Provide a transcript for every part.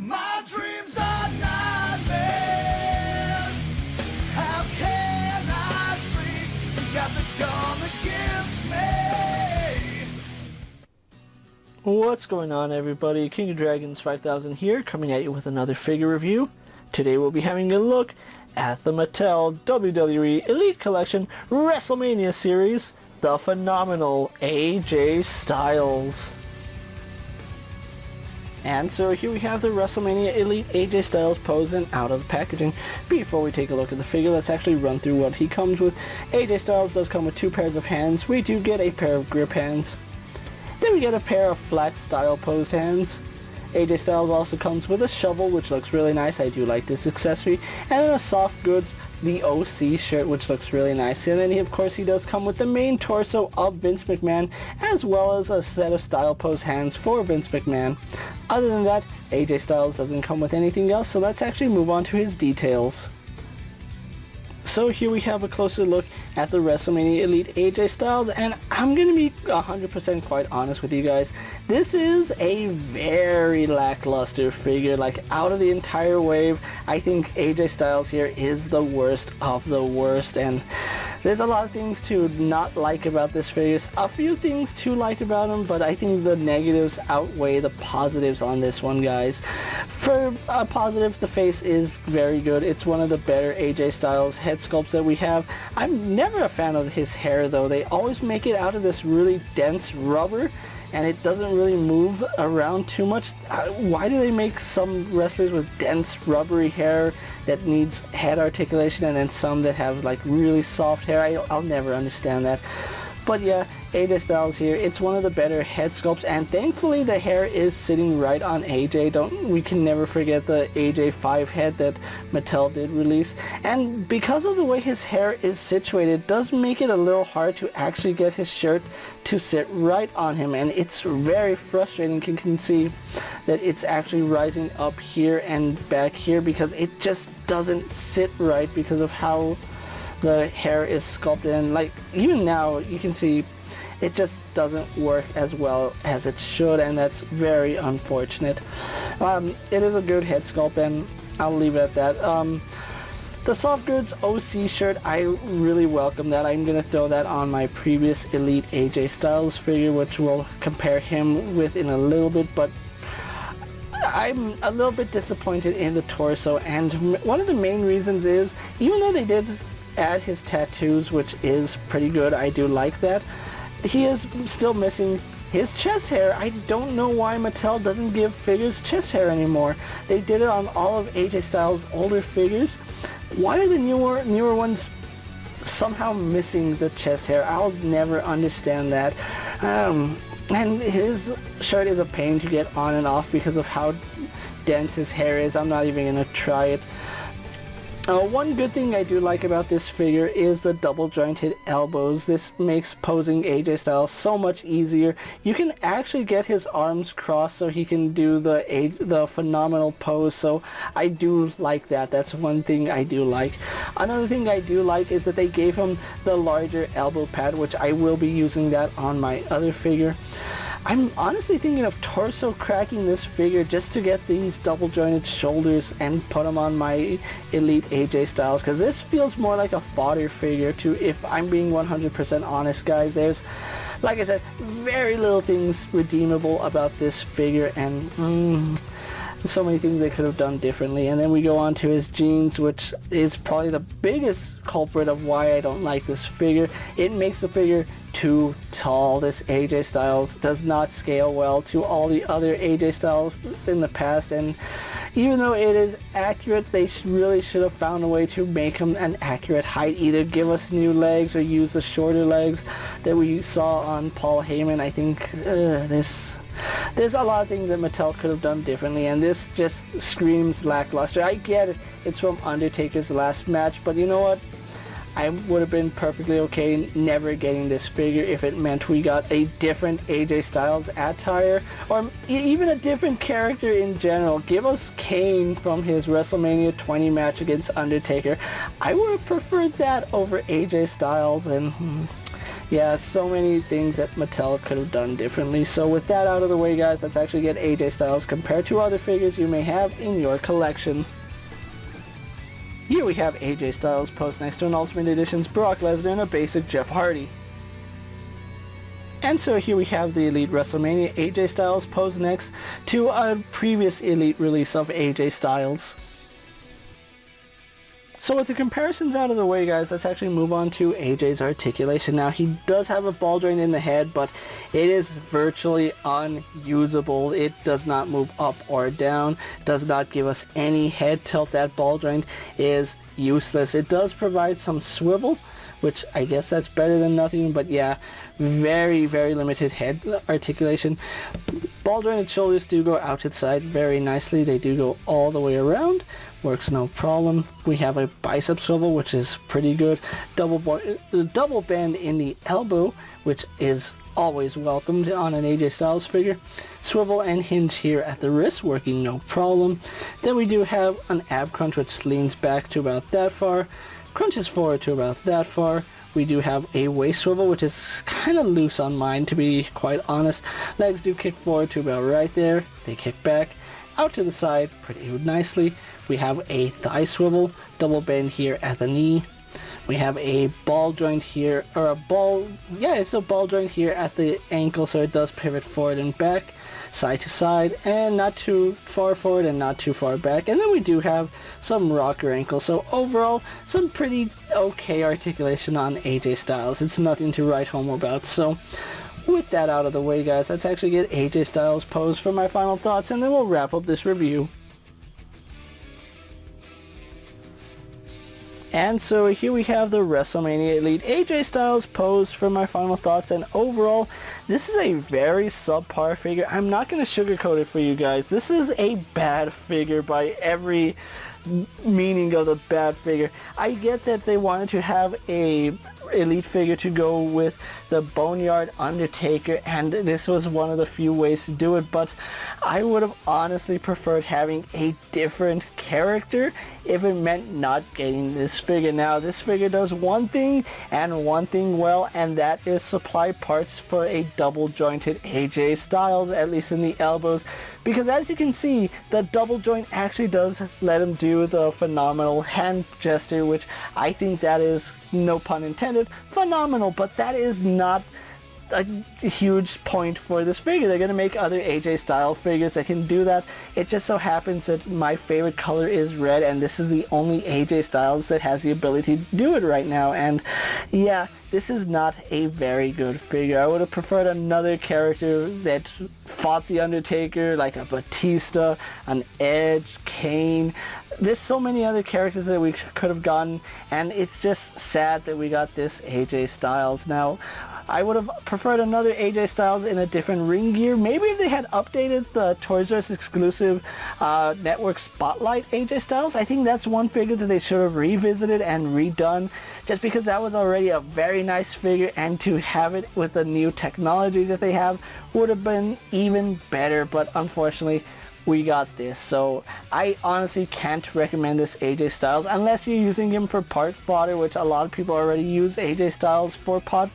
My dreams are nightmares. How can I sleep? You got the gun against me. What's going on, everybody? KingofDragons 5000 here, coming at you with another figure review. Today we'll be having a look at the Mattel WWE Elite Collection Wrestlemania series, the phenomenal AJ Styles. And so here we have the Wrestlemania Elite AJ Styles posed and out of the packaging. Before we take a look at the figure, let's actually run through what he comes with. AJ Styles does come with 2 pairs of hands. We do get a pair of grip hands. Then we get a pair of flat style posed hands. AJ Styles also comes with a shovel, which looks really nice. I do like this accessory. And then a soft goods, the OC shirt, which looks really nice. And then of course he does come with the main torso of Vince McMahon, as well as a set of style posed hands for Vince McMahon. Other than that, AJ Styles doesn't come with anything else, so let's actually move on to his details. So here we have a closer look at the Wrestlemania Elite AJ Styles, and I'm going to be 100% quite honest with you guys. This is a very lackluster figure. Like, out of the entire wave, I think AJ Styles here is the worst of the worst, and there's a lot of things to not like about this figure. A few things to like about him, but I think the negatives outweigh the positives on this one, guys. For positives, the face is very good. It's one of the better AJ Styles head sculpts that we have. I'm never a fan of his hair, though. They always make it out of this really dense rubber, and it doesn't really move around too much. Why do they make some wrestlers with dense rubbery hair that needs head articulation, and then some that have like really soft hair? I'll never understand that. But yeah, AJ Styles here, it's one of the better head sculpts, and thankfully the hair is sitting right on AJ. We can never forget the AJ 5 head that Mattel did release. And because of the way his hair is situated, it does make it a little hard to actually get his shirt to sit right on him, and it's very frustrating. You can see that it's actually rising up here and back here because it just doesn't sit right because of how the hair is sculpted. And like, even now you can see it just doesn't work as well as it should, and that's very unfortunate. It is a good head sculpt, and I'll leave it at that. The soft goods OC shirt, I really welcome that. I'm going to throw that on my previous Elite AJ Styles figure, which we'll compare him with in a little bit, but I'm a little bit disappointed in the torso, and one of the main reasons is, even though they did add his tattoos, which is pretty good, I do like that, he is still missing his chest hair. I don't know why Mattel doesn't give figures chest hair anymore. They did it on all of AJ Styles' older figures. Why are the newer ones somehow missing the chest hair? I'll never understand that. And his shirt is a pain to get on and off because of how dense his hair is. I'm not even gonna try it. One good thing I do like about this figure is the double jointed elbows. This makes posing AJ Styles so much easier. You can actually get his arms crossed so he can do the phenomenal pose, so I do like that. That's one thing I do like. Another thing I do like is that they gave him the larger elbow pad, which I will be using that on my other figure. I'm honestly thinking of torso cracking this figure just to get these double jointed shoulders and put them on my Elite AJ Styles, because this feels more like a fodder figure too, if I'm being 100% honest, guys. There's, like I said, very little things redeemable about this figure, and so many things they could have done differently. And then we go on to his jeans, which is probably the biggest culprit of why I don't like this figure. It makes the figure too tall. This AJ Styles does not scale well to all the other AJ Styles in the past, and even though it is accurate, they really should have found a way to make him an accurate height. Either give us new legs or use the shorter legs that we saw on Paul Heyman. I think there's a lot of things that Mattel could have done differently, and this just screams lackluster. I get it, it's from Undertaker's last match, but you know what? I would have been perfectly okay never getting this figure if it meant we got a different AJ Styles attire, or even a different character in general. Give us Kane from his WrestleMania 20 match against Undertaker. I would have preferred that over AJ Styles, and Yeah, so many things that Mattel could have done differently. So with that out of the way, guys, let's actually get AJ Styles compared to other figures you may have in your collection. Here we have AJ Styles posed next to an Ultimate Edition's Brock Lesnar and a basic Jeff Hardy. And so here we have the Elite Wrestlemania AJ Styles posed next to a previous Elite release of AJ Styles. So with the comparisons out of the way, guys, let's actually move on to AJ's articulation. Now, he does have a ball joint in the head, but it is virtually unusable. It does not move up or down, does not give us any head tilt. That ball joint is useless. It does provide some swivel, which I guess that's better than nothing, but yeah, very, very limited head articulation. Ball jointed shoulders do go out to the side very nicely. They do go all the way around. Works no problem. We have a bicep swivel, which is pretty good. Double bend in the elbow, which is always welcomed on an AJ Styles figure. Swivel and hinge here at the wrist, working no problem. Then we do have an ab crunch, which leans back to about that far, crunches forward to about that far. We do have a waist swivel, which is kind of loose on mine, to be quite honest. Legs do kick forward to about right there. They kick back out to the side pretty nicely. We have a thigh swivel, double bend here at the knee. We have a ball joint here, or a ball, yeah, it's a ball joint here at the ankle, so it does pivot forward and back, side to side, and not too far forward and not too far back. And then we do have some rocker ankle, so overall, some pretty okay articulation on AJ Styles. It's nothing to write home about. So with that out of the way, guys, let's actually get AJ Styles posed for my final thoughts, and then we'll wrap up this review. And so here we have the WrestleMania Elite AJ Styles posed for my final thoughts, and overall, this is a very subpar figure. I'm not going to sugarcoat it for you guys. This is a bad figure by every meaning of the bad figure. I get that they wanted to have a Elite figure to go with the Boneyard Undertaker, and this was one of the few ways to do it, but I would have honestly preferred having a different character if it meant not getting this figure. Now, this figure does one thing and one thing well, and that is supply parts for a double jointed AJ Styles, at least in the elbows, because as you can see, the double joint actually does let him do the phenomenal hand gesture, which I think that is, no pun intended, phenomenal, but that is not a huge point for this figure. They're going to make other AJ Styles figures that can do that. It just so happens that my favorite color is red, and this is the only AJ Styles that has the ability to do it right now. And yeah, this is not a very good figure. I would have preferred another character that fought the Undertaker, like a Batista, an Edge, Kane. There's so many other characters that we could have gotten, and it's just sad that we got this AJ Styles. Now, I would have preferred another AJ Styles in a different ring gear. Maybe if they had updated the Toys R Us exclusive network Spotlight AJ Styles, I think that's one figure that they should have revisited and redone, just because that was already a very nice figure, and to have it with the new technology that they have would have been even better, but unfortunately we got this. So I honestly can't recommend this AJ Styles unless you're using him for part fodder, which a lot of people already use AJ Styles for part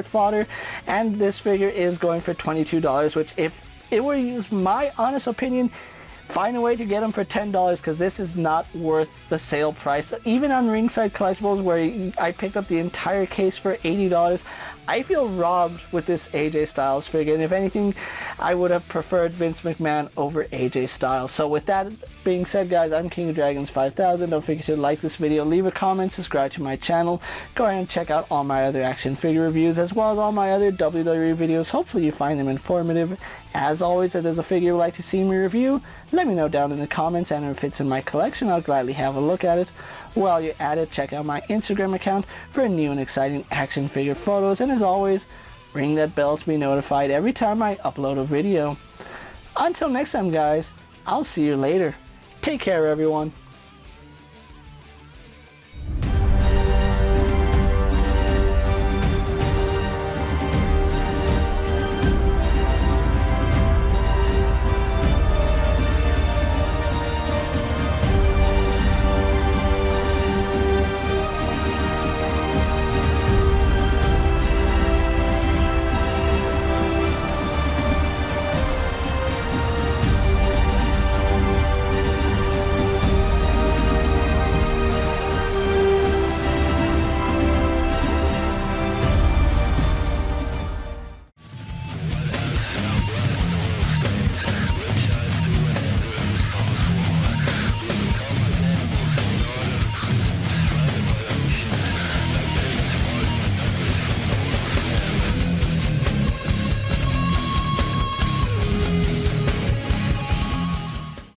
fodder, and this figure is going for $22, which, if it were my honest opinion, find a way to get them for $10, because this is not worth the sale price. Even on Ringside Collectibles, where I picked up the entire case for $80, I feel robbed with this AJ Styles figure, and if anything, I would have preferred Vince McMahon over AJ Styles. So with that being said, guys, I'm King of Dragons 5000. Don't forget to like this video, leave a comment, subscribe to my channel. Go ahead and check out all my other action figure reviews, as well as all my other WWE videos. Hopefully you find them informative. As always, if there's a figure you'd like to see me review, let me know down in the comments, and if it's in my collection, I'll gladly have a look at it. While you're at it, check out my Instagram account for new and exciting action figure photos, and as always, ring that bell to be notified every time I upload a video. Until next time, guys, I'll see you later. Take care, everyone.